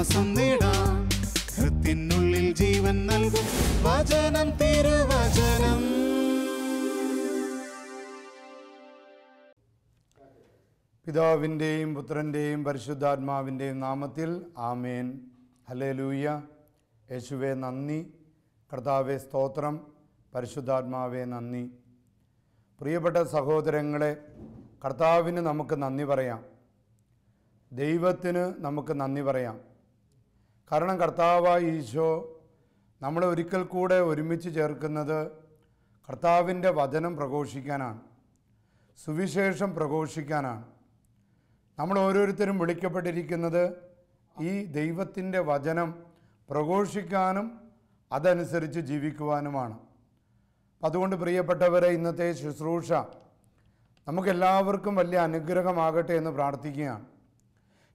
ആശ്വാസം നേടാം. ഹൃത്തിനുള്ളിൽ ജീവൻ നൽകും വചനം, തിരുവചനം. പിതാവിൻ്റെയും പുത്രൻ്റെയും പരിശുദ്ധാത്മാവിൻ്റെയും നാമത്തിൽ ആമേൻ. ഹല്ലേലൂയ. യേശുവേ നന്ദി, കർത്താവേ സ്തോത്രം, പരിശുദ്ധാത്മാവേ നന്ദി. പ്രിയപ്പെട്ട സഹോദരങ്ങളെ, കർത്താവിന് നമുക്ക് നന്ദി പറയാം, ദൈവത്തിന് നമുക്ക് നന്ദി പറയാം. കാരണം കർത്താവായ ഈശോ നമ്മളെ ഒരിക്കൽ കൂടെ ഒരുമിച്ച് ചേർക്കുന്നത് കർത്താവിൻ്റെ വചനം പ്രഘോഷിക്കാനാണ്, സുവിശേഷം പ്രഘോഷിക്കാനാണ്. നമ്മൾ ഓരോരുത്തരും വിളിക്കപ്പെട്ടിരിക്കുന്നത് ഈ ദൈവത്തിൻ്റെ വചനം പ്രഘോഷിക്കാനും അതനുസരിച്ച് ജീവിക്കുവാനുമാണ്. അതുകൊണ്ട് പ്രിയപ്പെട്ടവരെ, ഇന്നത്തെ ശുശ്രൂഷ നമുക്കെല്ലാവർക്കും വലിയ അനുഗ്രഹമാകട്ടെ എന്ന് പ്രാർത്ഥിക്കുകയാണ്.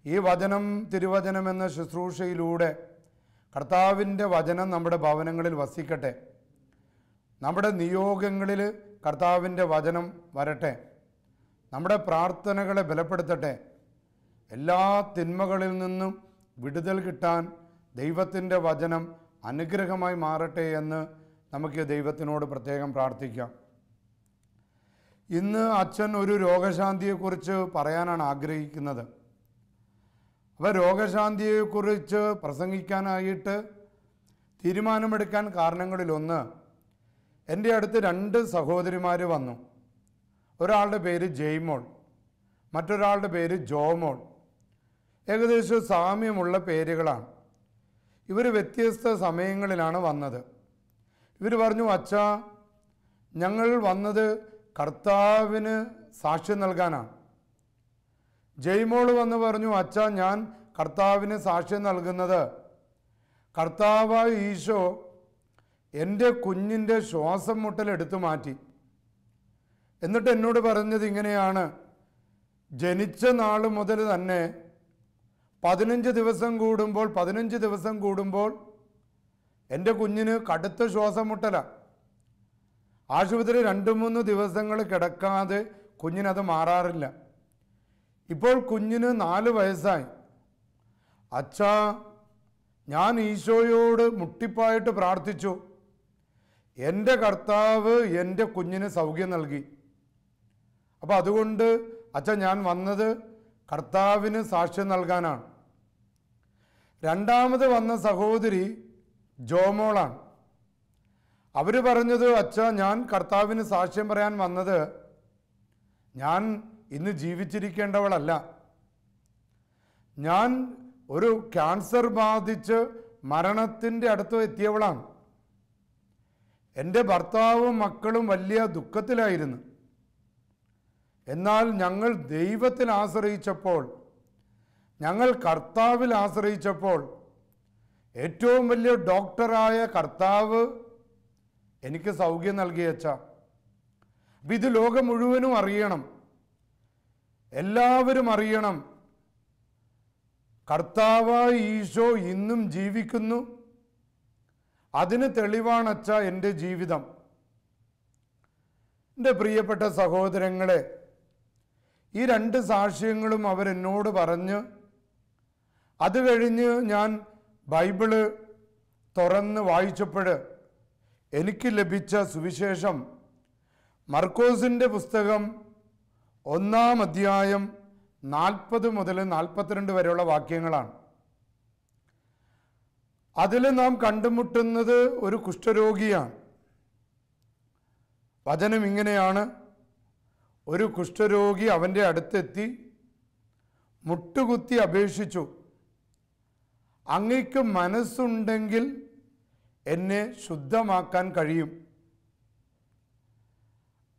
ഈ വചനം, തിരുവചനം എന്ന ശുശ്രൂഷയിലൂടെ കർത്താവിൻ്റെ വചനം നമ്മുടെ ഭവനങ്ങളിൽ വസിക്കട്ടെ. നമ്മുടെ നിയോഗങ്ങളിൽ കർത്താവിൻ്റെ വചനം വരട്ടെ. നമ്മുടെ പ്രാർത്ഥനകളെ ബലപ്പെടുത്തട്ടെ. എല്ലാ തിന്മകളിൽ നിന്നും വിടുതൽ കിട്ടാൻ ദൈവത്തിൻ്റെ വചനം അനുഗ്രഹമായി മാറട്ടെ എന്ന് നമുക്ക് ദൈവത്തിനോട് പ്രത്യേകം പ്രാർത്ഥിക്കാം. ഇന്ന് അച്ഛൻ ഒരു രോഗശാന്തിയെക്കുറിച്ച് പറയാനാണ് ആഗ്രഹിക്കുന്നത്. അപ്പോൾ രോഗശാന്തിയെക്കുറിച്ച് പ്രസംഗിക്കാനായിട്ട് തീരുമാനമെടുക്കാൻ കാരണങ്ങളിലൊന്ന്, എൻ്റെ അടുത്ത് 2 സഹോദരിമാർ വന്നു. ഒരാളുടെ പേര് ജയ്മോൾ, മറ്റൊരാളുടെ പേര് ജോമോൾ. ഏകദേശം സാമ്യമുള്ള പേരുകളാണ്. ഇവർ വ്യത്യസ്ത സമയങ്ങളിലാണ് വന്നത്. ഇവർ പറഞ്ഞു, അച്ഛാ, ഞങ്ങൾ വന്നത് കർത്താവിന് സാക്ഷ്യം നൽകാനാണ്. ജയ്മോൾ വന്ന് പറഞ്ഞു, അച്ഛാ, ഞാൻ കർത്താവിന് സാക്ഷ്യം നൽകുന്നത് കർത്താവായ ഈശോ എൻ്റെ കുഞ്ഞിൻ്റെ ശ്വാസം മുട്ടൽ എടുത്തു മാറ്റി. എന്നിട്ട് എന്നോട് പറഞ്ഞത് ഇങ്ങനെയാണ്, ജനിച്ച നാൾ മുതൽ തന്നെ 15 ദിവസം കൂടുമ്പോൾ എൻ്റെ കുഞ്ഞിന് കടുത്ത ശ്വാസം മുട്ടലാണ്. ആശുപത്രി 2-3 ദിവസങ്ങൾ കിടക്കാതെ കുഞ്ഞിനത് മാറാറില്ല. ഇപ്പോൾ കുഞ്ഞിന് 4 വയസ്സായി. അച്ഛാ, ഞാൻ ഈശോയോട് മുട്ടിപ്പായിട്ട് പ്രാർത്ഥിച്ചു, എൻ്റെ കർത്താവ് എൻ്റെ കുഞ്ഞിന് സൗഖ്യം നൽകി. അപ്പോൾ അതുകൊണ്ട് അച്ഛാ, ഞാൻ വന്നത് കർത്താവിന് സാക്ഷ്യം നൽകാനാണ്. രണ്ടാമത് വന്ന സഹോദരി ജോമോളാണ്. അവർ പറഞ്ഞത്, അച്ഛാ, ഞാൻ കർത്താവിന് സാക്ഷ്യം പറയാൻ വന്നത് ഞാൻ ഇന്ന് ജീവിച്ചിരിക്കേണ്ടവളല്ല. ഞാൻ ഒരു ക്യാൻസർ ബാധിച്ച് മരണത്തിൻ്റെ അടുത്ത് എത്തിയവളാണ്. എൻ്റെ ഭർത്താവും മക്കളും വലിയ ദുഃഖത്തിലായിരുന്നു. എന്നാൽ ഞങ്ങൾ ദൈവത്തിൽ ആശ്രയിച്ചപ്പോൾ, ഞങ്ങൾ കർത്താവിൽ ആശ്രയിച്ചപ്പോൾ ഏറ്റവും വലിയ ഡോക്ടറായ കർത്താവ് എനിക്ക് സൗഖ്യം നൽകിയച്ച. അപ്പം ഇത് ലോകം മുഴുവനും അറിയണം, എല്ലാവരും അറിയണം. കർത്താവായ ഈശോ ഇന്നും ജീവിക്കുന്നു. അതിന് തെളിവാണച്ച എൻ്റെ ജീവിതം. എൻ്റെ പ്രിയപ്പെട്ട സഹോദരങ്ങളെ, ഈ 2 സാക്ഷ്യങ്ങളും അവരെന്നോട് പറഞ്ഞ്, അത് കഴിഞ്ഞ് ഞാൻ ബൈബിള് തുറന്ന് വായിച്ചപ്പോൾ എനിക്ക് ലഭിച്ച സുവിശേഷം മർക്കോസിൻ്റെ പുസ്തകം 1-ാം അധ്യായം 40 മുതൽ 42 വരെയുള്ള വാക്യങ്ങളാണ്. അതിൽ നാം കണ്ടുമുട്ടുന്നത് ഒരു കുഷ്ഠരോഗിയാണ്. വചനം ഇങ്ങനെയാണ്, ഒരു കുഷ്ഠരോഗി അവൻ്റെ അടുത്തെത്തി മുട്ടുകുത്തി അപേക്ഷിച്ചു, അങ്ങയ്ക്ക് മനസ്സുണ്ടെങ്കിൽ എന്നെ ശുദ്ധമാക്കാൻ കഴിയും.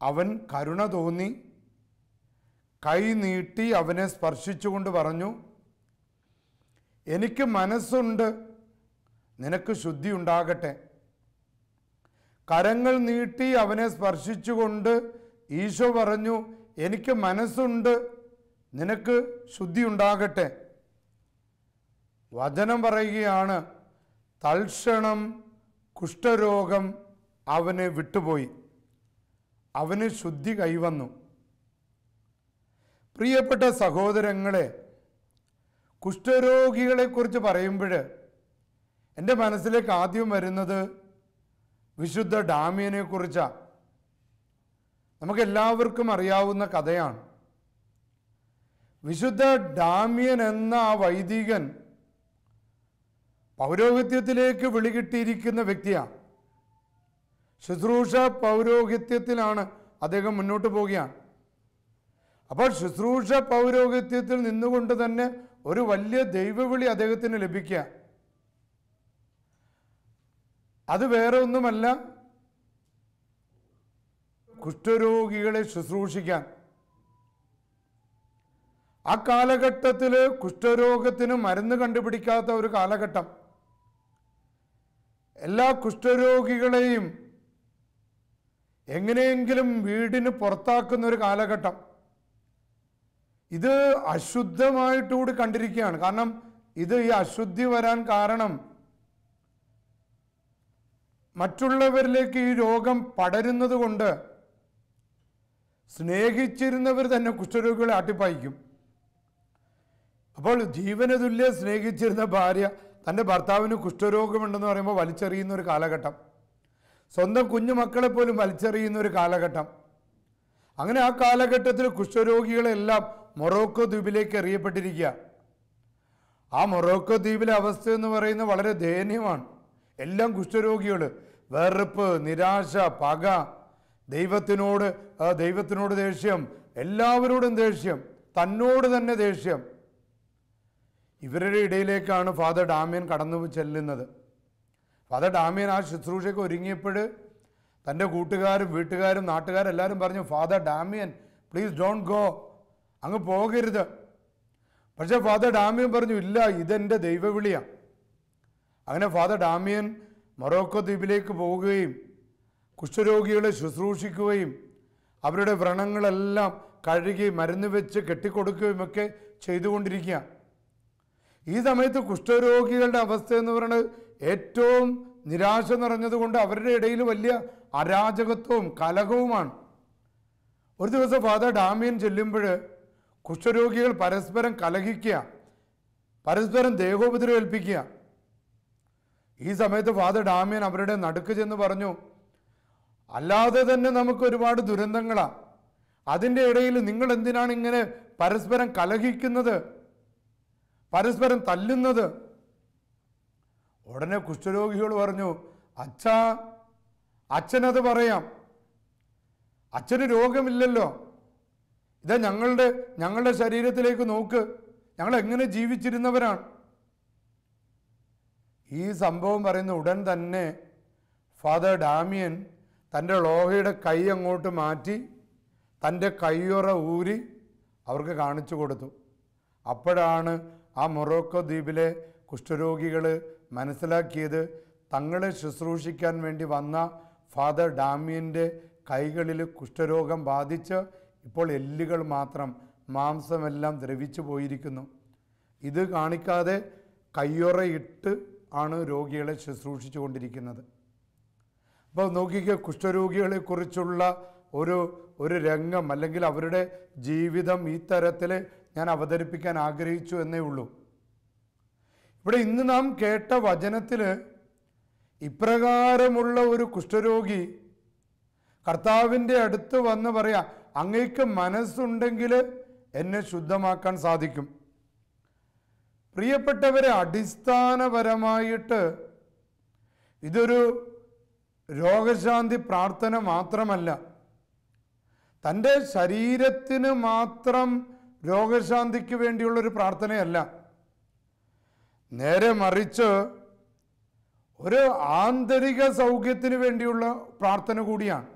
അവൻ കരുണ തോന്നി കൈ നീട്ടി അവനെ സ്പർശിച്ചുകൊണ്ട് പറഞ്ഞു, എനിക്ക് മനസ്സുണ്ട്, നിനക്ക് ശുദ്ധി ഉണ്ടാകട്ടെ. കരങ്ങൾ നീട്ടി അവനെ സ്പർശിച്ചുകൊണ്ട് ഈശോ പറഞ്ഞു, എനിക്ക് മനസ്സുണ്ട്, നിനക്ക് ശുദ്ധി ഉണ്ടാകട്ടെ. വചനം പറയുകയാണ്, തൽക്ഷണം കുഷ്ഠരോഗം അവനെ വിട്ടുപോയി, അവന് ശുദ്ധി കൈവന്നു. പ്രിയപ്പെട്ട സഹോദരങ്ങളെ, കുഷ്ഠരോഗികളെക്കുറിച്ച് പറയുമ്പോൾ എൻ്റെ മനസ്സിലേക്ക് ആദ്യം വരുന്നത് വിശുദ്ധ ഡാമിയനെ കുറിച്ചാണ്. നമുക്കെല്ലാവർക്കും അറിയാവുന്ന കഥയാണ്. വിശുദ്ധ ഡാമിയൻ എന്ന ആ വൈദികൻ പൗരോഹിത്യത്തിലേക്ക് വിളികിട്ടിയിരിക്കുന്ന വ്യക്തിയാണ്. ശുശ്രൂഷ പൗരോഹിത്യത്തിലാണ് അദ്ദേഹം മുന്നോട്ട് പോവുകയാണ്. അപ്പോൾ ശുശ്രൂഷ പൗരോഹിത്യത്തിൽ നിന്നുകൊണ്ട് തന്നെ ഒരു വലിയ ദൈവവിളി അദ്ദേഹത്തിന് ലഭിക്കുക. അത് വേറെ ഒന്നുമല്ല, കുഷ്ഠരോഗികളെ ശുശ്രൂഷിക്കാൻ. ആ കാലഘട്ടത്തിൽ കുഷ്ഠരോഗത്തിന് മരുന്ന് കണ്ടുപിടിക്കാത്ത ഒരു കാലഘട്ടം. എല്ലാ കുഷ്ഠരോഗികളെയും എങ്ങനെയെങ്കിലും വീടിന് പുറത്താക്കുന്ന ഒരു കാലഘട്ടം. ഇത് അശുദ്ധമായിട്ടുകൂടി കണ്ടിരിക്കുകയാണ്. കാരണം ഇത് ഈ അശുദ്ധി വരാൻ കാരണം മറ്റുള്ളവരിലേക്ക് ഈ രോഗം പടരുന്നത് കൊണ്ട് സ്നേഹിച്ചിരുന്നവർ തന്നെ കുഷ്ഠരോഗികളെ ആട്ടിപ്പായിക്കും. അപ്പോൾ ജീവന തുല്യം സ്നേഹിച്ചിരുന്ന ഭാര്യ തൻ്റെ ഭർത്താവിന് കുഷ്ഠരോഗമുണ്ടെന്ന് പറയുമ്പോൾ വലിച്ചെറിയുന്ന ഒരു കാലഘട്ടം. സ്വന്തം കുഞ്ഞുമക്കളെ പോലും വലിച്ചെറിയുന്ന ഒരു കാലഘട്ടം. അങ്ങനെ ആ കാലഘട്ടത്തിൽ കുഷ്ഠരോഗികളെല്ലാം മൊറോക്കോ ദ്വീപിലേക്ക് എറിയപ്പെട്ടിരിക്കുക. ആ മൊറോക്കോ ദ്വീപിലെ അവസ്ഥ എന്ന് പറയുന്നത് വളരെ ദയനീയമാണ്. എല്ലാം കുഷ്ഠരോഗികൾ. വെറുപ്പ്, നിരാശ, പക, ദൈവത്തിനോട് ദേഷ്യം, എല്ലാവരോടും ദേഷ്യം, തന്നോട് തന്നെ ദേഷ്യം. ഇവരുടെ ഇടയിലേക്കാണ് ഫാദർ ഡാമിയൻ കടന്നു ചെല്ലുന്നത്. ഫാദർ ഡാമിയൻ ആ ശുശ്രൂഷയ്ക്ക് ഒരുങ്ങിയപ്പോൾ തൻ്റെ കൂട്ടുകാരും വീട്ടുകാരും നാട്ടുകാരും എല്ലാവരും പറഞ്ഞു, father Damien please don't go, അങ്ങ് പോകരുത്. പക്ഷേ ഫാദർ ഡാമിയൻ പറഞ്ഞു, ഇല്ല, ഇതെൻ്റെ ദൈവവിളിയാണ്. അങ്ങനെ ഫാദർ ഡാമിയൻ മൊറോക്കോ ദ്വീപിലേക്ക് പോവുകയും കുഷ്ഠരോഗികളെ ശുശ്രൂഷിക്കുകയും അവരുടെ വ്രണങ്ങളെല്ലാം കഴുകി മരുന്ന് വെച്ച് കെട്ടിക്കൊടുക്കുകയും ഒക്കെ ചെയ്തുകൊണ്ടിരിക്കുക. ഈ സമയത്ത് കുഷ്ഠരോഗികളുടെ അവസ്ഥ എന്ന് പറയുന്നത് ഏറ്റവും നിരാശ നിറഞ്ഞതുകൊണ്ട് അവരുടെ ഇടയിൽ വലിയ അരാജകത്വവും കലഹവുമാണ്. ഒരു ദിവസം ഫാദർ ഡാമിയൻ ചെല്ലുമ്പോൾ കുഷ്ഠരോഗികൾ പരസ്പരം കലഹിക്കുക, പരസ്പരം ദേഹോപദ്രവം ഏൽപ്പിക്കുക. ഈ സമയത്ത് ഫാദർ ഡാമിയൻ അവരുടെ നടുക്ക് ചെന്ന് പറഞ്ഞു, അല്ലാതെ തന്നെ നമുക്ക് ഒരുപാട് ദുരന്തങ്ങളാണ്, അതിൻ്റെ ഇടയിൽ നിങ്ങൾ എന്തിനാണ് ഇങ്ങനെ പരസ്പരം കലഹിക്കുന്നത്, പരസ്പരം തല്ലുന്നത്? ഉടനെ കുഷ്ഠരോഗികൾ പറഞ്ഞു, അച്ഛനത് പറയാം, അച്ഛന് രോഗമില്ലല്ലോ, ഇതാ ഞങ്ങളുടെ ശരീരത്തിലേക്ക് നോക്ക്, ഞങ്ങൾ എങ്ങനെ ജീവിച്ചിരുന്നവരാണ്. ഈ സംഭവം പറയുന്ന ഉടൻ തന്നെ ഫാദർ ഡാമിയൻ തൻ്റെ ലോഹയുടെ കൈ അങ്ങോട്ട് മാറ്റി തൻ്റെ കയ്യുറ ഊരി അവർക്ക് കാണിച്ചു കൊടുത്തു. അപ്പോഴാണ് ആ മൊറോക്കോ ദ്വീപിലെ കുഷ്ഠരോഗികൾ മനസ്സിലാക്കിയത് തങ്ങളെ ശുശ്രൂഷിക്കാൻ വേണ്ടി വന്ന ഫാദർ ഡാമിയൻ്റെ കൈകളിൽ കുഷ്ഠരോഗം ബാധിച്ച് ഇപ്പോൾ എല്ലുകൾ മാത്രം, മാംസമെല്ലാം ദ്രവിച്ചു പോയിരിക്കുന്നു. ഇത് കാണിക്കാതെ കയ്യുറയിട്ട് ആണ് രോഗികളെ ശുശ്രൂഷിച്ചു കൊണ്ടിരിക്കുന്നത്. അപ്പോൾ നോക്കിക്കുക, കുഷ്ഠരോഗികളെക്കുറിച്ചുള്ള ഒരു രംഗം അല്ലെങ്കിൽ അവരുടെ ജീവിതം ഈ തരത്തിൽ ഞാൻ അവതരിപ്പിക്കാൻ ആഗ്രഹിച്ചു എന്നേ ഉള്ളൂ. ഇവിടെ ഇന്ന് നാം കേട്ട വചനത്തിൽ ഇപ്രകാരമുള്ള ഒരു കുഷ്ഠരോഗി കർത്താവിൻ്റെ അടുത്ത് വന്ന് പറയാം, അങ്ങേക്ക് മനസ്സുണ്ടെങ്കിൽ എന്നെ ശുദ്ധമാക്കാൻ സാധിക്കും. പ്രിയപ്പെട്ടവരെ, അടിസ്ഥാനപരമായിട്ട് ഇതൊരു രോഗശാന്തി പ്രാർത്ഥന മാത്രമല്ല, തൻ്റെ ശരീരത്തിന് മാത്രം രോഗശാന്തിക്ക് വേണ്ടിയുള്ളൊരു പ്രാർത്ഥനയല്ല, നേരെ മറിച്ച് ഒരു ആന്തരിക സൗഖ്യത്തിന് വേണ്ടിയുള്ള പ്രാർത്ഥന കൂടിയാണ്.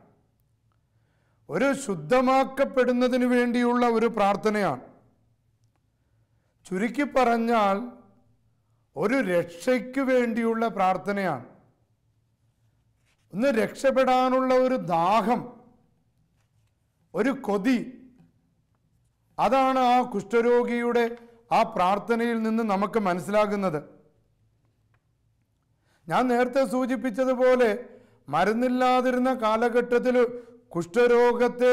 ഒരു ശുദ്ധമാക്കപ്പെടുന്നതിന് വേണ്ടിയുള്ള ഒരു പ്രാർത്ഥനയാണ്. ചുരുക്കി പറഞ്ഞാൽ ഒരു രക്ഷയ്ക്ക് വേണ്ടിയുള്ള പ്രാർത്ഥനയാണ്. ഒന്ന് രക്ഷപ്പെടാനുള്ള ഒരു ദാഹം, ഒരു കൊതി, അതാണ് ആ കുഷ്ഠരോഗിയുടെ ആ പ്രാർത്ഥനയിൽ നിന്ന് നമുക്ക് മനസ്സിലാകുന്നത്. ഞാൻ നേരത്തെ സൂചിപ്പിച്ചതുപോലെ മരുന്നില്ലാതിരുന്ന കാലഘട്ടത്തിൽ കുഷ്ഠരോഗത്തെ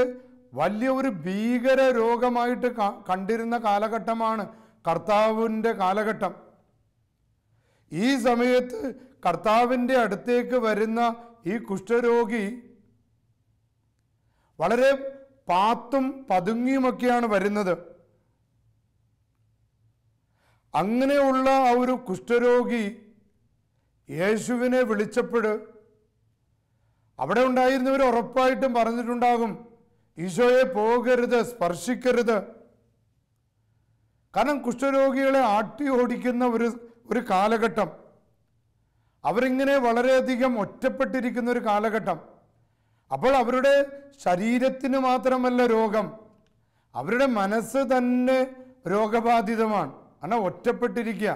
വലിയ ഒരു ഭീകര രോഗമായിട്ട് കണ്ടിരുന്ന കാലഘട്ടമാണ് കർത്താവിൻ്റെ കാലഘട്ടം. ഈ സമയത്ത് കർത്താവിൻ്റെ അടുത്തേക്ക് വരുന്ന ഈ കുഷ്ഠരോഗി വളരെ പാത്തും പതുങ്ങിയുമൊക്കെയാണ് വരുന്നത്. അങ്ങനെയുള്ള ആ ഒരു കുഷ്ഠരോഗി യേശുവിനെ വിളിച്ചപ്പോൾ അവിടെ ഉണ്ടായിരുന്നവർ ഉറപ്പായിട്ടും പറഞ്ഞിട്ടുണ്ടാകും, ഈശോയെ പോകരുത്, സ്പർശിക്കരുത്. കാരണം കുഷ്ഠരോഗികളെ ആട്ടി ഓടിക്കുന്ന ഒരു കാലഘട്ടം, അവരിങ്ങനെ വളരെയധികം ഒറ്റപ്പെട്ടിരിക്കുന്ന ഒരു കാലഘട്ടം. അപ്പോൾ അവരുടെ ശരീരത്തിന് മാത്രമല്ല രോഗം, അവരുടെ മനസ്സ് തന്നെ രോഗബാധിതമാണ്. കാരണം ഒറ്റപ്പെട്ടിരിക്കുക,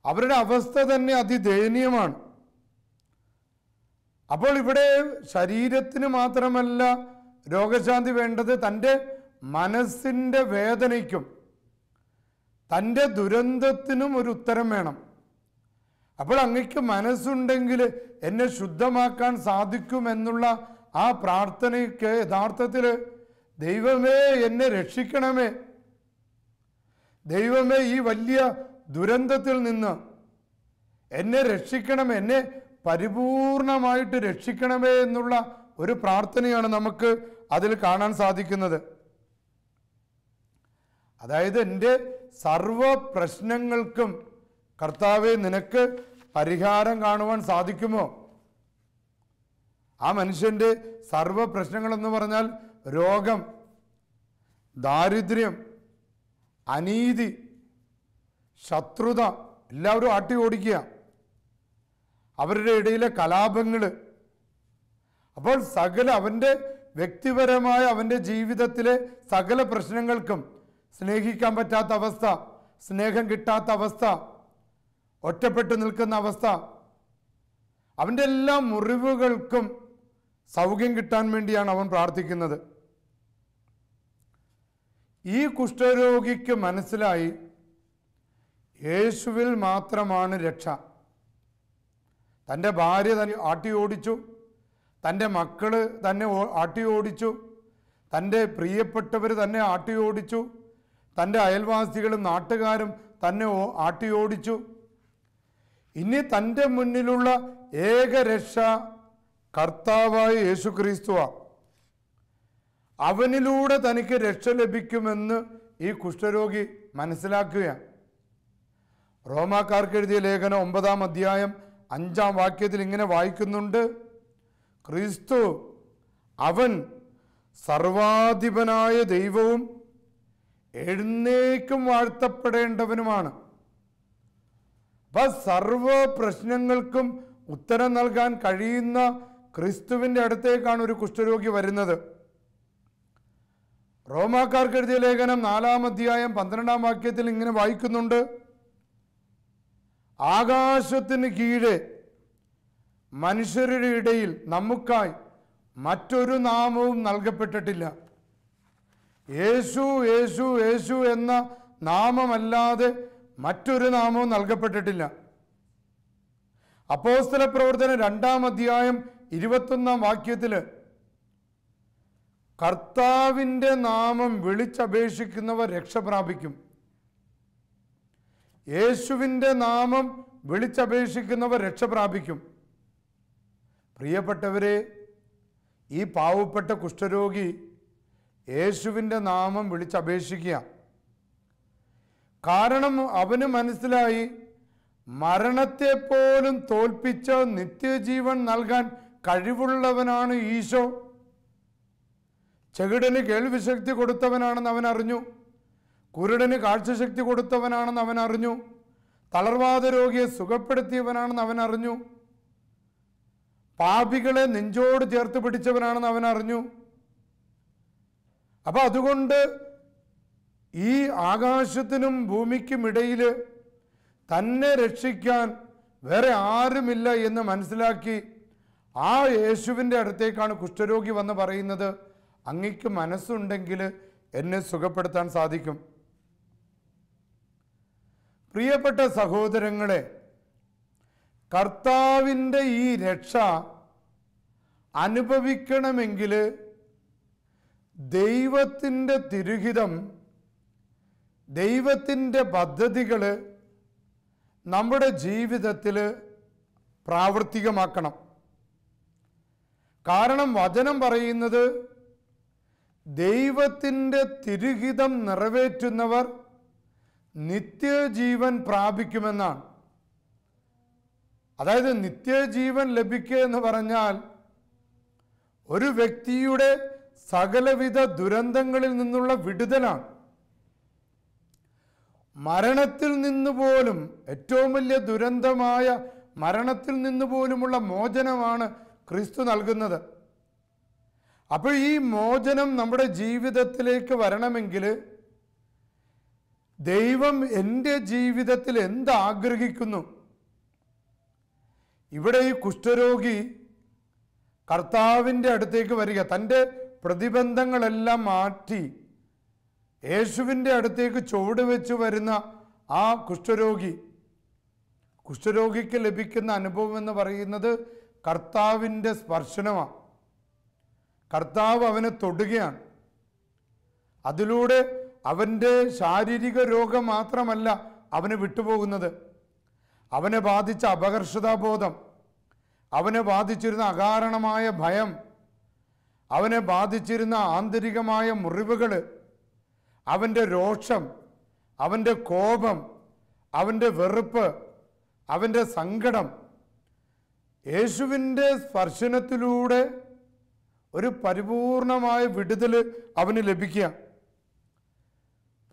അവരുടെ അവസ്ഥ തന്നെ അതിദയനീയമാണ്. അപ്പോൾ ഇവിടെ ശരീരത്തിന് മാത്രമല്ല രോഗശാന്തി വേണ്ടത്, തൻ്റെ മനസ്സിൻ്റെ വേദനയ്ക്കും തൻ്റെ ദുരന്തത്തിനും ഒരു ഉത്തരം വേണം. അപ്പോൾ അങ്ങക്ക് മനസ്സുണ്ടെങ്കിൽ എന്നെ ശുദ്ധമാക്കാൻ സാധിക്കുമെന്നുള്ള ആ പ്രാർത്ഥനയ്ക്ക് യഥാർത്ഥത്തിൽ ദൈവമേ എന്നെ രക്ഷിക്കണമേ, ദൈവമേ ഈ വലിയ ദുരന്തത്തിൽ നിന്ന് എന്നെ രക്ഷിക്കണമേ, എന്നെ പരിപൂർണമായിട്ട് രക്ഷിക്കണമേ എന്നുള്ള ഒരു പ്രാർത്ഥനയാണ് നമുക്ക് അതിൽ കാണാൻ സാധിക്കുന്നത്. അതായത് എൻ്റെ സർവ പ്രശ്നങ്ങൾക്കും കർത്താവേ നിനക്ക് പരിഹാരം കാണുവാൻ സാധിക്കുമോ? ആ മനുഷ്യൻ്റെ സർവ പ്രശ്നങ്ങളെന്ന് പറഞ്ഞാൽ രോഗം, ദാരിദ്ര്യം, അനീതി, ശത്രുത എല്ലാവരും ആട്ടി ഓടിക്കുക, അവരുടെ ഇടയിലെ കലാപങ്ങൾ. അപ്പോൾ സകല അവൻ്റെ വ്യക്തിപരമായ അവൻ്റെ ജീവിതത്തിലെ സകല പ്രശ്നങ്ങൾക്കും സ്നേഹിക്കാൻ പറ്റാത്ത അവസ്ഥ, സ്നേഹം കിട്ടാത്ത അവസ്ഥ, ഒറ്റപ്പെട്ടു നിൽക്കുന്ന അവസ്ഥ, അവൻ്റെ എല്ലാ മുറിവുകൾക്കും സൗഖ്യം കിട്ടാൻ വേണ്ടിയാണ് അവൻ പ്രാർത്ഥിക്കുന്നത്. ഈ കുഷ്ഠരോഗിക്ക് മനസ്സിലായി യേശുവിൽ മാത്രമാണ് രക്ഷ. തൻ്റെ ഭാര്യ തന്നെ ആട്ടി ഓടിച്ചു, തൻ്റെ മക്കള് തന്നെ ആട്ടി ഓടിച്ചു, തൻ്റെ പ്രിയപ്പെട്ടവർ തന്നെ ആട്ടി ഓടിച്ചു, തൻ്റെ അയൽവാസികളും നാട്ടുകാരും തന്നെ ആട്ടി ഓടിച്ചു. ഇനി തൻ്റെ മുന്നിലുള്ള ഏക രക്ഷ കർത്താവായ യേശു ക്രിസ്തുവാ. അവനിലൂടെ തനിക്ക് രക്ഷ ലഭിക്കുമെന്ന് ഈ കുഷ്ഠരോഗി മനസ്സിലാക്കുകയാണ്. റോമാക്കാർക്ക് എഴുതിയ ലേഖനം 9-ാം അധ്യായം 5-ാം വാക്യത്തിൽ ഇങ്ങനെ വായിക്കുന്നുണ്ട്, ക്രിസ്തു അവൻ സർവാധിപനായ ദൈവവും എഴുന്നേക്കും വാഴ്ത്തപ്പെടേണ്ടവനുമാണ്. അപ്പൊ സർവ പ്രശ്നങ്ങൾക്കും ഉത്തരം നൽകാൻ കഴിയുന്ന ക്രിസ്തുവിൻ്റെ അടുത്തേക്കാണ് ഒരു കുഷ്ഠരോഗി വരുന്നത്. റോമാക്കാർക്ക് എഴുതിയ ലേഖനം 4-ാം അധ്യായം 12-ാം വാക്യത്തിൽ ഇങ്ങനെ വായിക്കുന്നുണ്ട്, ആകാശത്തിന് കീഴെ മനുഷ്യരുടെ ഇടയിൽ നമുക്കായി മറ്റൊരു നാമവും നൽകപ്പെട്ടിട്ടില്ല. യേശു യേശു യേശു എന്ന നാമമല്ലാതെ മറ്റൊരു നാമവും നൽകപ്പെട്ടിട്ടില്ല. അപ്പോസ്തല പ്രവർത്തനം 2-ാം അധ്യായം 21-ാം വാക്യത്തിൽ കർത്താവിൻ്റെ നാമം വിളിച്ചപേക്ഷിക്കുന്നവർ രക്ഷ പ്രാപിക്കും. യേശുവിൻ്റെ നാമം വിളിച്ചപേക്ഷിക്കുന്നവർ രക്ഷ പ്രാപിക്കും. പ്രിയപ്പെട്ടവരെ, ഈ പാവപ്പെട്ട കുഷ്ഠരോഗി യേശുവിൻ്റെ നാമം വിളിച്ചപേക്ഷിക്കുക. കാരണം അവന് മനസ്സിലായി മരണത്തെ പോലും തോൽപ്പിച്ച് നിത്യജീവൻ നൽകാൻ കഴിവുള്ളവനാണ് ഈശോ. ചെകിടന് കേൾവിശക്തി കൊടുത്തവനാണെന്ന് അവൻ അറിഞ്ഞു, കുരുടന് കാഴ്ചശക്തി കൊടുത്തവനാണെന്ന് അവൻ അറിഞ്ഞു, തളർവാദ രോഗിയെ സുഖപ്പെടുത്തിയവനാണെന്ന് അവൻ അറിഞ്ഞു, പാപികളെ നെഞ്ചോട് ചേർത്ത് പിടിച്ചവനാണെന്ന് അവൻ അറിഞ്ഞു. അപ്പൊ അതുകൊണ്ട് ഈ ആകാശത്തിനും ഭൂമിക്കും ഇടയിൽ തന്നെ രക്ഷിക്കാൻ വേറെ ആരുമില്ല എന്ന് മനസ്സിലാക്കി ആ യേശുവിൻ്റെ അടുത്തേക്കാണ് കുഷ്ഠരോഗി വന്ന് പറയുന്നത്, അങ്ങയ്ക്ക് മനസ്സുണ്ടെങ്കിൽ എന്നെ സുഖപ്പെടുത്താൻ സാധിക്കും. പ്രിയപ്പെട്ട സഹോദരങ്ങളെ, കർത്താവിൻ്റെ ഈ രക്ഷ അനുഭവിക്കണമെങ്കിൽ ദൈവത്തിൻ്റെ തിരുഹിതം ദൈവത്തിൻ്റെ പദ്ധതികൾ നമ്മുടെ ജീവിതത്തിൽ പ്രാവർത്തികമാക്കണം. കാരണം വചനം പറയുന്നത് ദൈവത്തിൻ്റെ തിരുഹിതം നിറവേറ്റുന്നവർ നിത്യജീവൻ പ്രാപിക്കുമെന്നാണ്. അതായത് നിത്യജീവൻ ലഭിക്കുക എന്ന് പറഞ്ഞാൽ ഒരു വ്യക്തിയുടെ സകലവിധ ദുരന്തങ്ങളിൽ നിന്നുള്ള വിടുതലാണ്. മരണത്തിൽ നിന്ന് പോലും, ഏറ്റവും വലിയ ദുരന്തമായ മരണത്തിൽ നിന്ന് പോലുമുള്ള മോചനമാണ് ക്രിസ്തു നൽകുന്നത്. അപ്പോൾ ഈ മോചനം നമ്മുടെ ജീവിതത്തിലേക്ക് വരണമെങ്കിൽ ദൈവം എൻ്റെ ജീവിതത്തിൽ എന്താഗ്രഹിക്കുന്നു? ഇവിടെ ഈ കുഷ്ഠരോഗി കർത്താവിൻ്റെ അടുത്തേക്ക് വരിക, തൻ്റെ പ്രതിബന്ധങ്ങളെല്ലാം മാറ്റി യേശുവിൻ്റെ അടുത്തേക്ക് ചുവട് വെച്ച് വരുന്ന ആ കുഷ്ഠരോഗിക്ക് ലഭിക്കുന്ന അനുഭവം എന്ന് പറയുന്നത് കർത്താവിൻ്റെ സ്പർശനമാണ്. കർത്താവ് അവനെ തൊടുകയാണ്. അതിലൂടെ അവൻ്റെ ശാരീരിക രോഗം മാത്രമല്ല അവനെ വിട്ടുപോകുന്നത്, അവനെ ബാധിച്ച അപകർഷതാബോധം, അവനെ ബാധിച്ചിരുന്ന അകാരണമായ ഭയം, അവനെ ബാധിച്ചിരുന്ന ആന്തരികമായ മുറിവുകൾ, അവൻ്റെ രോഷം, അവൻ്റെ കോപം, അവൻ്റെ വെറുപ്പ്, അവൻ്റെ സങ്കടം, യേശുവിൻ്റെ സ്പർശനത്തിലൂടെ ഒരു പരിപൂർണമായ വിടുതൽ അവന് ലഭിക്കുക.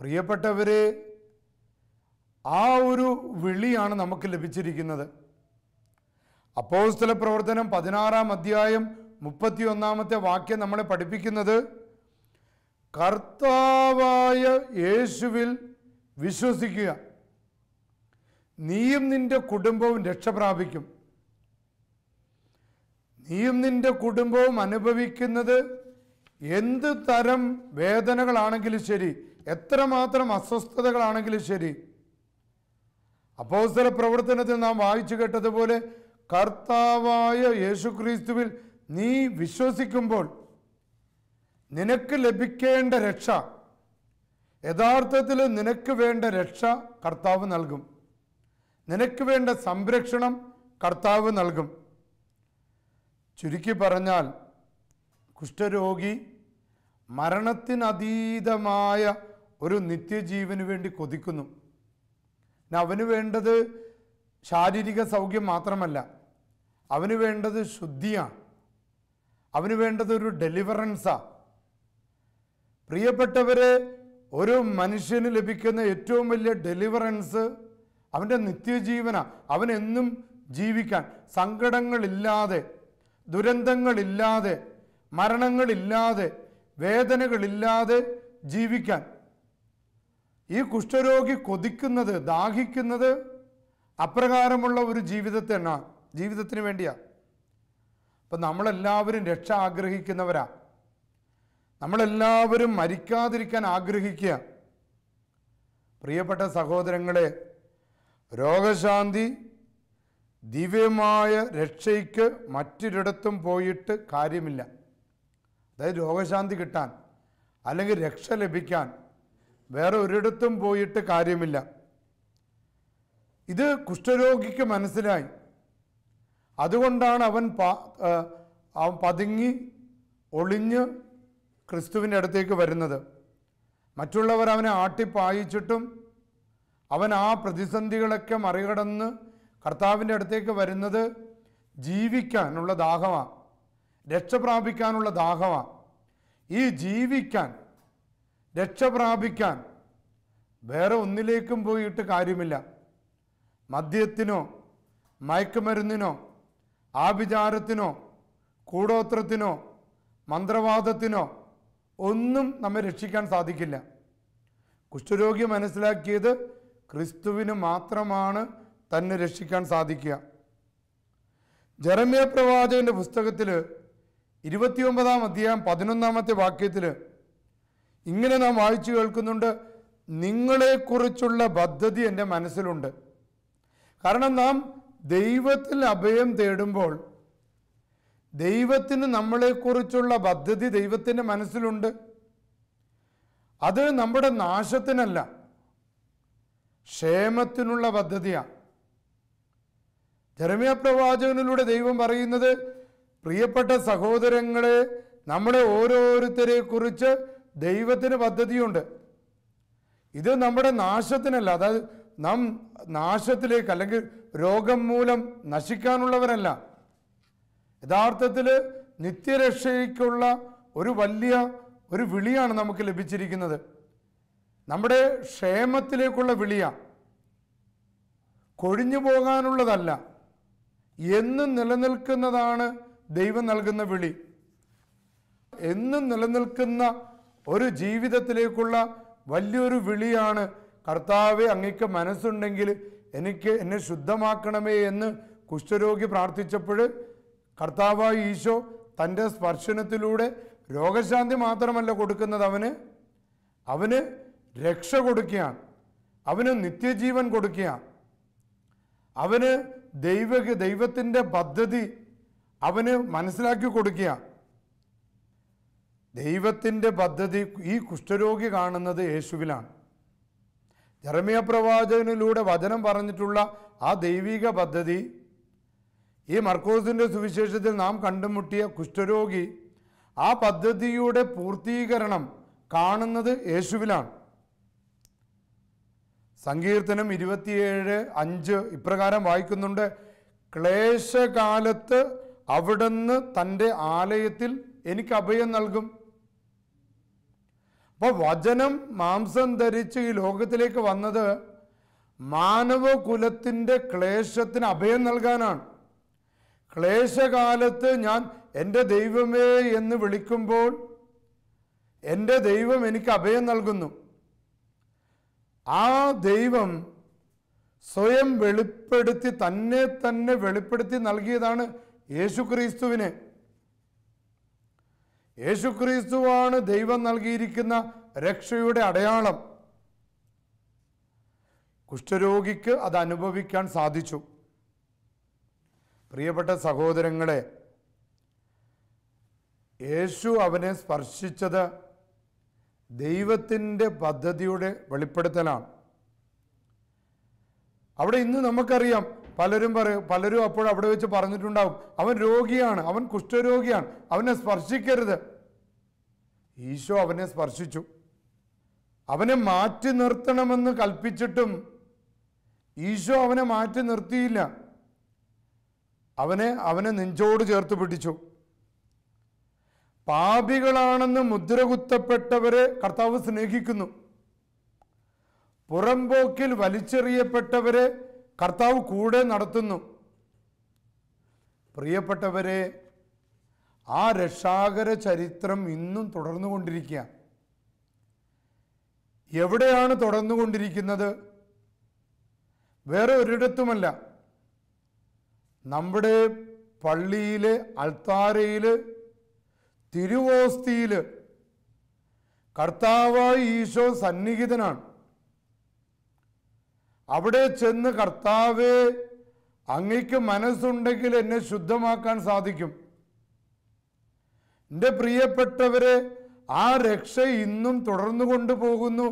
പ്രിയപ്പെട്ടവരെ, ആ ഒരു വിളിയാണ് നമുക്ക് ലഭിച്ചിരിക്കുന്നത്. അപ്പോസ്തല പ്രവർത്തനം 16-ാം അധ്യായം 31-ാമത്തെ വാക്യം നമ്മളെ പഠിപ്പിക്കുന്നത്, കർത്താവായ യേശുവിൽ വിശ്വസിക്കുക, നീയും നിന്റെ കുടുംബവും രക്ഷ പ്രാപിക്കും. നീയും നിന്റെ കുടുംബവും അനുഭവിക്കുന്നത് എന്ത് തരം വേദനകളാണെങ്കിലും ശരി, എത്രമാത്രം അസ്വസ്ഥതകളാണെങ്കിലും ശരി, അപ്പോസ്തല പ്രവർത്തനത്തിൽ നാം വായിച്ചു കേട്ടതുപോലെ കർത്താവായ യേശുക്രിസ്തുവിൽ നീ വിശ്വസിക്കുമ്പോൾ നിനക്ക് ലഭിക്കേണ്ട രക്ഷ, യഥാർത്ഥത്തിൽ നിനക്ക് വേണ്ട രക്ഷ കർത്താവ് നൽകും. നിനക്ക് വേണ്ട സംരക്ഷണം കർത്താവ് നൽകും. ചുരുക്കി പറഞ്ഞാൽ കുഷ്ഠരോഗി മരണത്തിനതീതമായ ഒരു നിത്യജീവന് വേണ്ടി കൊതിക്കുന്നു. അവന് വേണ്ടത് ശാരീരിക സൗഖ്യം മാത്രമല്ല, അവന് വേണ്ടത് ശുദ്ധിയാണ്, അവന് വേണ്ടത് ഒരു ഡെലിവറൻസാണ്. പ്രിയപ്പെട്ടവരെ, ഒരു മനുഷ്യന് ലഭിക്കുന്ന ഏറ്റവും വലിയ ഡെലിവറൻസ് അവൻ്റെ നിത്യജീവനാണ്. അവനെന്നും ജീവിക്കാൻ, സങ്കടങ്ങളില്ലാതെ, ദുരന്തങ്ങളില്ലാതെ, മരണങ്ങളില്ലാതെ, വേദനകളില്ലാതെ ജീവിക്കാൻ. ഈ കുഷ്ഠരോഗി കൊതിക്കുന്നത്, ദാഹിക്കുന്നത് അപ്രകാരമുള്ള ഒരു ജീവിതത്തിന് വേണ്ടിയാണ്. അപ്പം നമ്മളെല്ലാവരും രക്ഷ ആഗ്രഹിക്കുന്നവരാ. നമ്മളെല്ലാവരും മരിക്കാതിരിക്കാൻ ആഗ്രഹിക്കുക. പ്രിയപ്പെട്ട സഹോദരങ്ങളെ, രോഗശാന്തി, ദിവ്യമായ രക്ഷയ്ക്ക് മറ്റൊരിടത്തും പോയിട്ട് കാര്യമില്ല. അതായത് രോഗശാന്തി കിട്ടാൻ അല്ലെങ്കിൽ രക്ഷ ലഭിക്കാൻ വേറെ ഒരിടത്തും പോയിട്ട് കാര്യമില്ല. ഇത് കുഷ്ഠരോഗിക്ക് മനസ്സിലായി. അതുകൊണ്ടാണ് അവൻ പതുങ്ങി ഒളിഞ്ഞ് ക്രിസ്തുവിൻ്റെ അടുത്തേക്ക് വരുന്നത്. മറ്റുള്ളവർ അവനെ ആട്ടിപ്പായിച്ചിട്ടും അവൻ ആ പ്രതിസന്ധികളൊക്കെ മറികടന്ന് കർത്താവിൻ്റെ അടുത്തേക്ക് വരുന്നത് ജീവിക്കാനുള്ള ദാഹമാണ്, രക്ഷ പ്രാപിക്കാനുള്ള ദാഹമാണ്. ഈ ജീവിക്കാൻ, രക്ഷ പ്രാപിക്കാൻ വേറെ ഒന്നിലേക്കും പോയിട്ട് കാര്യമില്ല. മദ്യത്തിനോ മയക്കുമരുന്നിനോ ആഭിചാരത്തിനോ കൂടോത്രത്തിനോ മന്ത്രവാദത്തിനോ ഒന്നും നമ്മെ രക്ഷിക്കാൻ സാധിക്കില്ല. കുഷ്ഠരോഗി മനസ്സിലാക്കിയത് ക്രിസ്തുവിന് മാത്രമാണ് തന്നെ രക്ഷിക്കാൻ സാധിക്കുക. ജെറമ്യ പ്രവാചകന്റെ പുസ്തകത്തിൽ 29-ാം അധ്യായം 11-ാമത്തെ വാക്യത്തിൽ ഇങ്ങനെ നാം വായിച്ചു കേൾക്കുന്നുണ്ട്, നിങ്ങളെക്കുറിച്ചുള്ള പദ്ധതി എൻ്റെ മനസ്സിലുണ്ട്. കാരണം നാം ദൈവത്തിൽ അഭയം തേടുമ്പോൾ ദൈവത്തിന് നമ്മളെക്കുറിച്ചുള്ള പദ്ധതി ദൈവത്തിൻ്റെ മനസ്സിലുണ്ട്. അത് നമ്മുടെ നാശത്തിനല്ല, ക്ഷേമത്തിനുള്ള പദ്ധതിയാണ്. ജെറമ്യാ പ്രവാചകനിലൂടെ ദൈവം പറയുന്നത്, പ്രിയപ്പെട്ട സഹോദരങ്ങളെ, നമ്മളെ ഓരോരുത്തരെ കുറിച്ച് ദൈവത്തിന് പദ്ധതിയുണ്ട്. ഇത് നമ്മുടെ നാശത്തിനല്ല, അതായത് നാം നാശത്തിലേക്ക് അല്ലെങ്കിൽ രോഗം മൂലം നശിക്കാനുള്ളവരല്ല. യഥാർത്ഥത്തിൽ നിത്യരക്ഷയ്ക്കുള്ള ഒരു വലിയ ഒരു വിളിയാണ് നമുക്ക് ലഭിച്ചിരിക്കുന്നത്. നമ്മുടെ ക്ഷേമത്തിലേക്കുള്ള വിളിയാണ്, കൊഴിഞ്ഞു പോകാനുള്ളതല്ല, എന്നും നിലനിൽക്കുന്നതാണ് ദൈവം നൽകുന്ന വിളി. എന്നും നിലനിൽക്കുന്ന ഒരു ജീവിതത്തിലേക്കുള്ള വലിയൊരു വിളിയാണ്, കർത്താവെ അങ്ങയ്ക്ക് മനസ്സുണ്ടെങ്കിൽ എന്നെ ശുദ്ധമാക്കണമേ എന്ന് കുഷ്ഠരോഗി പ്രാർത്ഥിച്ചപ്പോൾ കർത്താവായ ഈശോ തൻ്റെ സ്പർശനത്തിലൂടെ രോഗശാന്തി മാത്രമല്ല കൊടുക്കുന്നത്, അവന് രക്ഷ കൊടുക്കുകയാണ്, അവന് നിത്യജീവൻ കൊടുക്കുകയാണ്, അവന് ദൈവത്തിൻ്റെ പദ്ധതി അവന് മനസ്സിലാക്കി കൊടുക്കുക. ദൈവത്തിൻ്റെ പദ്ധതി ഈ കുഷ്ഠരോഗി കാണുന്നത് യേശുവിലാണ്. ജെറമ്യാ പ്രവാചകനിലൂടെ വചനം പറഞ്ഞിട്ടുള്ള ആ ദൈവിക പദ്ധതി ഈ മർക്കോസിൻ്റെ സുവിശേഷത്തിൽ നാം കണ്ടുമുട്ടിയ കുഷ്ഠരോഗി ആ പദ്ധതിയുടെ പൂർത്തീകരണം കാണുന്നത് യേശുവിലാണ്. സങ്കീർത്തനം 27:5 ഇപ്രകാരം വായിക്കുന്നുണ്ട്, ക്ലേശകാലത്ത് അവിടുന്ന് തൻ്റെ ആലയത്തിൽ എനിക്ക് അഭയം നൽകും. അപ്പോൾ വചനം മാംസം ധരിച്ച് ഈ ലോകത്തിലേക്ക് വന്നത് മാനവകുലത്തിൻ്റെ ക്ലേശത്തിന് അഭയം നൽകാനാണ്. ക്ലേശകാലത്ത് ഞാൻ എൻ്റെ ദൈവമേ എന്ന് വിളിക്കുമ്പോൾ എൻ്റെ ദൈവം എനിക്ക് അഭയം നൽകുന്നു. ആ ദൈവം സ്വയം വെളിപ്പെടുത്തി തന്നെ വെളിപ്പെടുത്തി നൽകിയതാണ് യേശുക്രിസ്തുവിനെ. യേശുക്രിസ്തുവാണ് ദൈവം നൽകിയിരിക്കുന്ന രക്ഷയുടെ അടയാളം. കുഷ്ഠരോഗിക്ക് അത് അനുഭവിക്കാൻ സാധിച്ചു. പ്രിയപ്പെട്ട സഹോദരങ്ങളെ, യേശു അവനെ സ്പർശിച്ചത് ദൈവത്തിൻ്റെ പദ്ധതിയുടെ വെളിപ്പെടുത്തലാണ്. അവിടെ ഇന്ന് നമുക്കറിയാം, പലരും അപ്പോൾ അവിടെ വെച്ച് പറഞ്ഞിട്ടുണ്ടാവും, അവൻ രോഗിയാണ്, അവൻ കുഷ്ഠരോഗിയാണ്, അവനെ സ്പർശിക്കരുത്. ഈശോ അവനെ സ്പർശിച്ചു. അവനെ മാറ്റി നിർത്തണമെന്ന് കൽപ്പിച്ചിട്ടും ഈശോ അവനെ മാറ്റി നിർത്തിയില്ല. അവനെ നെഞ്ചോട് ചേർത്ത് പിടിച്ചു. പാപികളാണെന്ന് മുദ്രകുത്തപ്പെട്ടവരെ കർത്താവ് സ്നേഹിക്കുന്നു. പുറംപോക്കിൽ വലിച്ചെറിയപ്പെട്ടവരെ കർത്താവ് കൂടെ നടത്തുന്നു. പ്രിയപ്പെട്ടവരെ, ആ രക്ഷാകര ചരിത്രം ഇന്നും തുടർന്നുകൊണ്ടിരിക്കുക. എവിടെയാണ് തുടർന്നുകൊണ്ടിരിക്കുന്നത്? വേറെ ഒരിടത്തുമല്ല. നമ്മുടെ പള്ളിയിലെ അൾത്താരയിൽ, തിരുവോസ്തിയിൽ കർത്താവായ ഈശോ സന്നിഹിതനാണ്. അവിടെ ചെന്ന്, കർത്താവേ, അങ്ങയ്ക്ക് മനസ്സുണ്ടെങ്കിൽ എന്നെ ശുദ്ധമാക്കാൻ സാധിക്കും. എൻ്റെ പ്രിയപ്പെട്ടവരെ, ആ രക്ഷ ഇന്നും തുടർന്നു കൊണ്ടുപോകുന്നു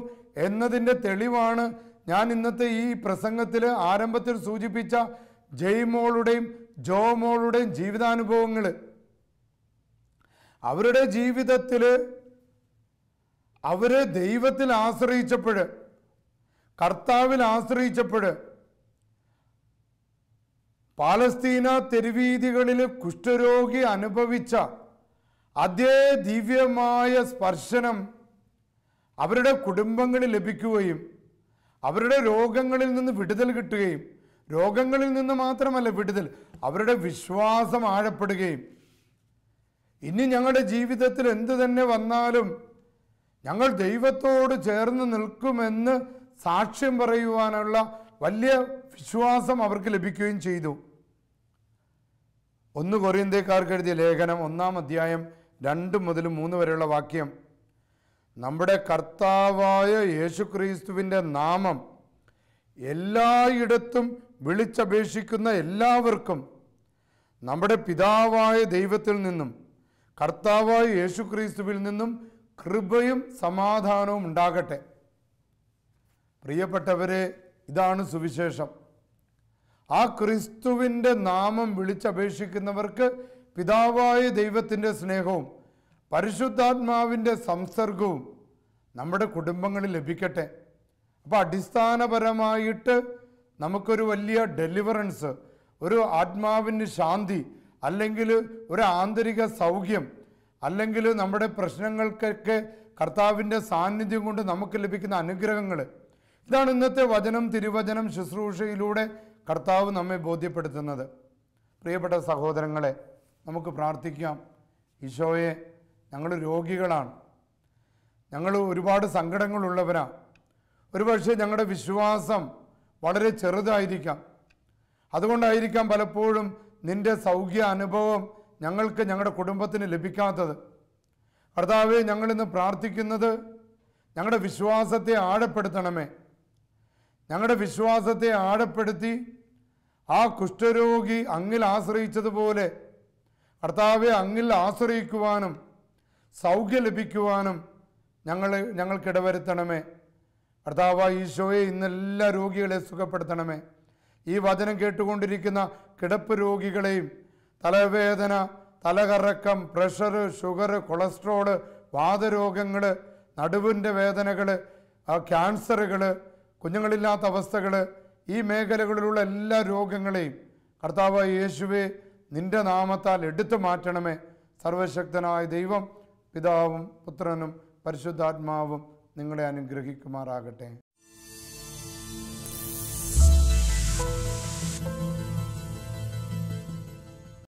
എന്നതിൻ്റെ തെളിവാണ് ഞാൻ ഇന്നത്തെ ഈ പ്രസംഗത്തിൽ ആരംഭത്തിൽ സൂചിപ്പിച്ച ജയ്മോളുടെയും ജോമോളുടെയും ജീവിതാനുഭവങ്ങൾ. അവരുടെ ജീവിതത്തിൽ അവരെ ദൈവത്തിൽ ആശ്രയിച്ചപ്പോൾ, കർത്താവിൽ ആശ്രയിച്ചപ്പോൾ, പാലസ്തീന തെരുവീതികളിൽ കുഷ്ഠരോഗി അനുഭവിച്ച അതേ ദിവ്യമായ സ്പർശനം അവരുടെ കുടുംബങ്ങളിൽ ലഭിക്കുകയും അവരുടെ രോഗങ്ങളിൽ നിന്ന് വിടുതൽ കിട്ടുകയും, രോഗങ്ങളിൽ നിന്ന് മാത്രമല്ല വിടുതൽ, അവരുടെ വിശ്വാസം ആഴപ്പെടുകയും, ഇനി ഞങ്ങളുടെ ജീവിതത്തിൽ എന്തു തന്നെ വന്നാലും ഞങ്ങൾ ദൈവത്തോട് ചേർന്ന് നിൽക്കുമെന്ന് സാക്ഷ്യം പറയുവാനുള്ള വലിയ വിശ്വാസം അവർക്ക് ലഭിക്കുകയും ചെയ്തു. 1 കൊരിന്ത്യക്കാർക്ക് എഴുതിയ ലേഖനം 1-ാം അധ്യായം 2 മുതൽ 3 വരെയുള്ള വാക്യം, നമ്മുടെ കർത്താവായ യേശുക്രിസ്തുവിൻ്റെ നാമം എല്ലായിടത്തും വിളിച്ചപേക്ഷിക്കുന്ന എല്ലാവർക്കും നമ്മുടെ പിതാവായ ദൈവത്തിൽ നിന്നും കർത്താവായ യേശുക്രിസ്തുവിൽ നിന്നും കൃപയും സമാധാനവും ഉണ്ടാകട്ടെ. പ്രിയപ്പെട്ടവരെ, ഇതാണ് സുവിശേഷം. ആ ക്രിസ്തുവിൻ്റെ നാമം വിളിച്ചപേക്ഷിക്കുന്നവർക്ക് പിതാവായ ദൈവത്തിൻ്റെ സ്നേഹവും പരിശുദ്ധാത്മാവിൻ്റെ സംസർഗവും നമ്മുടെ കുടുംബങ്ങളിൽ ലഭിക്കട്ടെ. അപ്പോൾ അടിസ്ഥാനപരമായിട്ട് നമുക്കൊരു വലിയ ഡെലിവറൻസ്, ഒരു ആത്മാവിന് ശാന്തി, അല്ലെങ്കിൽ ഒരു ആന്തരിക സൗഖ്യം, അല്ലെങ്കിൽ നമ്മുടെ പ്രശ്നങ്ങൾക്കൊക്കെ കർത്താവിൻ്റെ സാന്നിധ്യം കൊണ്ട് നമുക്ക് ലഭിക്കുന്ന അനുഗ്രഹങ്ങൾ, ഇതാണ് ഇന്നത്തെ വചനം തിരുവചനം ശുശ്രൂഷയിലൂടെ കർത്താവ് നമ്മെ ബോധ്യപ്പെടുത്തുന്നത്. പ്രിയപ്പെട്ട സഹോദരങ്ങളെ, നമുക്ക് പ്രാർത്ഥിക്കാം. ഈശോയെ, ഞങ്ങൾ രോഗികളാണ്, ഞങ്ങൾ ഒരുപാട് സങ്കടങ്ങളുള്ളവരാണ്. ഒരുപക്ഷെ ഞങ്ങളുടെ വിശ്വാസം വളരെ ചെറുതായിരിക്കാം. അതുകൊണ്ടായിരിക്കാം പലപ്പോഴും നിൻ്റെ സൗഖ്യ അനുഭവം ഞങ്ങൾക്ക് ഞങ്ങളുടെ കുടുംബത്തിന് ലഭിക്കാത്തത്. കർത്താവേ, ഞങ്ങളിന്ന് പ്രാർത്ഥിക്കുന്നത് ഞങ്ങളുടെ വിശ്വാസത്തെ ആഴപ്പെടുത്തണമേ. ഞങ്ങളുടെ വിശ്വാസത്തെ ആഴപ്പെടുത്തി ആ കുഷ്ഠരോഗി അങ്ങിൽ ആശ്രയിച്ചതുപോലെ കർത്താവെ അങ്ങിൽ ആശ്രയിക്കുവാനും സൗഖ്യം ലഭിക്കുവാനും ഞങ്ങൾക്കിടവരുത്തണമേ. കർത്താവായ ഈശോയെ, ഇന്നെല്ലാ രോഗികളെ സുഖപ്പെടുത്തണമേ. ഈ വചനം കേട്ടുകൊണ്ടിരിക്കുന്ന കിടപ്പ് രോഗികളെയും, തലവേദന, തലകറക്കം, പ്രഷർ, ഷുഗർ, കൊളസ്ട്രോള്, വാതരോഗങ്ങൾ, നടുവിൻ്റെ വേദനകൾ, ക്യാൻസറുകൾ, കുഞ്ഞുങ്ങളില്ലാത്ത അവസ്ഥകൾ, ഈ മേഖലകളിലുള്ള എല്ലാ രോഗങ്ങളെയും കർത്താവായ യേശുവേ നിൻ്റെ നാമത്താൽ എടുത്തു മാറ്റണമേ. സർവശക്തനായ ദൈവം പിതാവും പുത്രനും പരിശുദ്ധാത്മാവും നിങ്ങളെ അനുഗ്രഹിക്കുമാറാകട്ടെ.